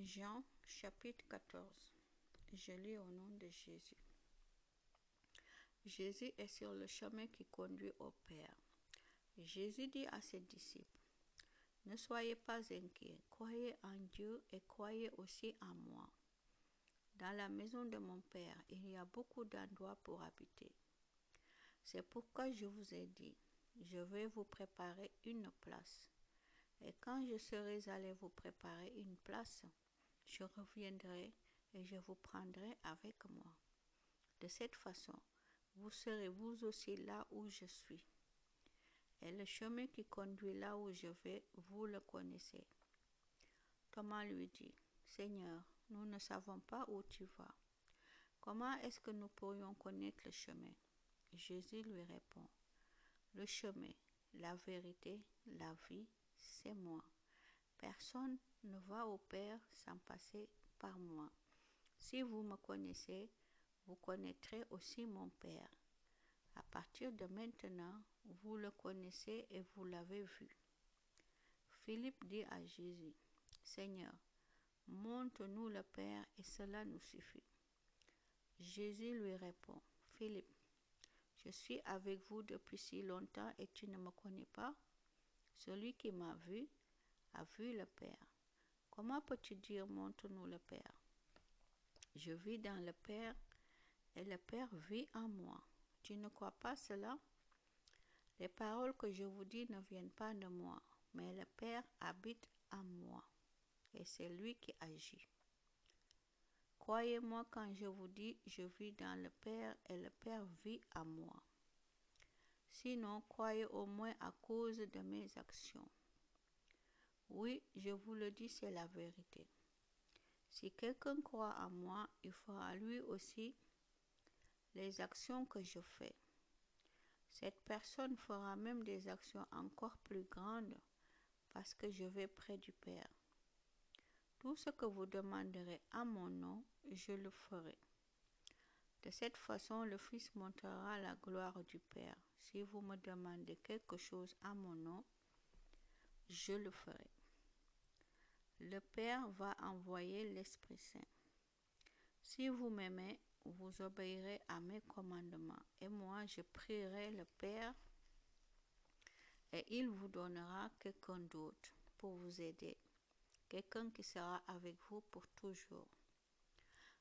Jean chapitre 14. Je lis au nom de Jésus. Jésus est sur le chemin qui conduit au Père. Jésus dit à ses disciples, ne soyez pas inquiets, croyez en Dieu et croyez aussi en moi. Dans la maison de mon Père, il y a beaucoup d'endroits pour habiter. C'est pourquoi je vous ai dit, je vais vous préparer une place. Et quand je serai allé vous préparer une place, je reviendrai et je vous prendrai avec moi. De cette façon, vous serez vous aussi là où je suis. Et le chemin qui conduit là où je vais, vous le connaissez. Thomas lui dit, Seigneur, nous ne savons pas où tu vas. Comment est-ce que nous pourrions connaître le chemin? Jésus lui répond, le chemin, la vérité, la vie, c'est moi. Personne ne va au Père sans passer par moi. Si vous me connaissez, vous connaîtrez aussi mon Père. À partir de maintenant, vous le connaissez et vous l'avez vu. Philippe dit à Jésus, Seigneur, montre-nous le Père et cela nous suffit. Jésus lui répond, Philippe, je suis avec vous depuis si longtemps et tu ne me connais pas? Celui qui m'a vu a vu le Père. Comment peux-tu dire montre-nous le Père? Je vis dans le Père et le Père vit en moi. Tu ne crois pas cela? Les paroles que je vous dis ne viennent pas de moi, mais le Père habite en moi et c'est lui qui agit. Croyez-moi quand je vous dis je vis dans le Père et le Père vit en moi. Sinon, croyez au moins à cause de mes actions. Oui, je vous le dis, c'est la vérité. Si quelqu'un croit en moi, il fera lui aussi les actions que je fais. Cette personne fera même des actions encore plus grandes parce que je vais près du Père. Tout ce que vous demanderez à mon nom, je le ferai. De cette façon, le Fils montrera la gloire du Père. Si vous me demandez quelque chose à mon nom, je le ferai. Le Père va envoyer l'Esprit Saint. Si vous m'aimez, vous obéirez à mes commandements. Et moi, je prierai le Père et il vous donnera quelqu'un d'autre pour vous aider. Quelqu'un qui sera avec vous pour toujours.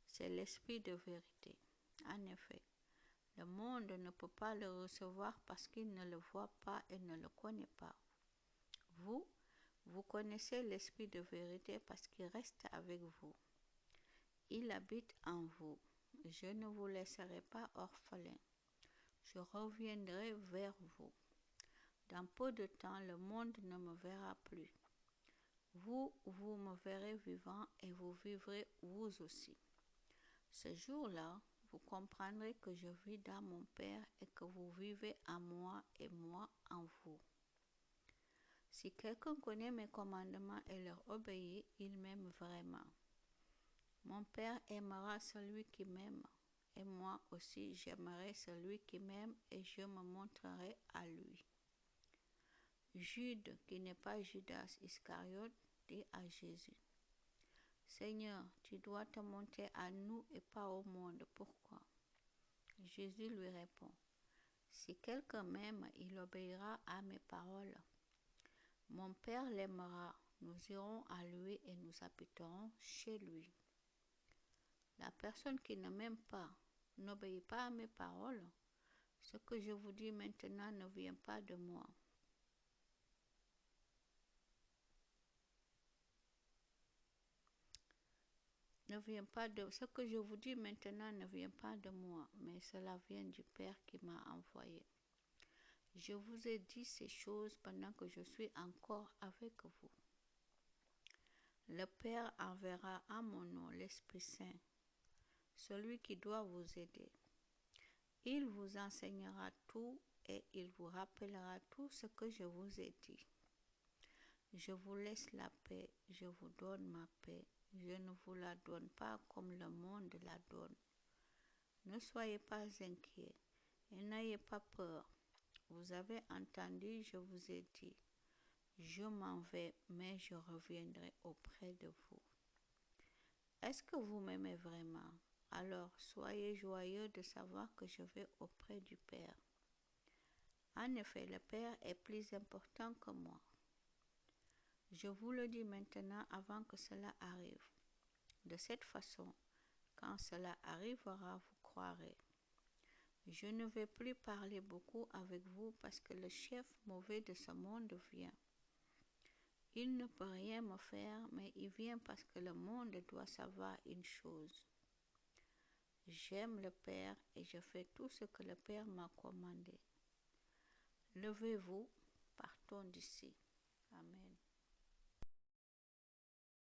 C'est l'Esprit de vérité. En effet, le monde ne peut pas le recevoir parce qu'il ne le voit pas et ne le connaît pas. Vous connaissez l'Esprit de vérité parce qu'il reste avec vous. Il habite en vous. Je ne vous laisserai pas orphelins. Je reviendrai vers vous. Dans peu de temps, le monde ne me verra plus. Vous me verrez vivant et vous vivrez vous aussi. Ce jour-là, vous comprendrez que je vis dans mon Père et que vous vivez en moi et moi en vous. Si quelqu'un connaît mes commandements et leur obéit, il m'aime vraiment. Mon Père aimera celui qui m'aime, et moi aussi j'aimerai celui qui m'aime et je me montrerai à lui. Jude, qui n'est pas Judas Iscariote, dit à Jésus, Seigneur, tu dois te montrer à nous et pas au monde. Pourquoi? Jésus lui répond, si quelqu'un m'aime, il obéira à mes paroles. Mon Père l'aimera, nous irons à lui et nous habiterons chez lui. La personne qui ne m'aime pas n'obéit pas à mes paroles. Ce que je vous dis maintenant ne vient pas de moi. Ce que je vous dis maintenant ne vient pas de moi, mais cela vient du Père qui m'a envoyé. Je vous ai dit ces choses pendant que je suis encore avec vous. Le Père enverra à mon nom l'Esprit Saint, celui qui doit vous aider. Il vous enseignera tout et il vous rappellera tout ce que je vous ai dit. Je vous laisse la paix, je vous donne ma paix. Je ne vous la donne pas comme le monde la donne. Ne soyez pas inquiets et n'ayez pas peur. Vous avez entendu, je vous ai dit, je m'en vais, mais je reviendrai auprès de vous. Est-ce que vous m'aimez vraiment? Alors soyez joyeux de savoir que je vais auprès du Père. En effet, le Père est plus important que moi. Je vous le dis maintenant avant que cela arrive. De cette façon, quand cela arrivera, vous croirez. Je ne vais plus parler beaucoup avec vous parce que le chef mauvais de ce monde vient. Il ne peut rien me faire, mais il vient parce que le monde doit savoir une chose. J'aime le Père et je fais tout ce que le Père m'a commandé. Levez-vous, partons d'ici. Amen.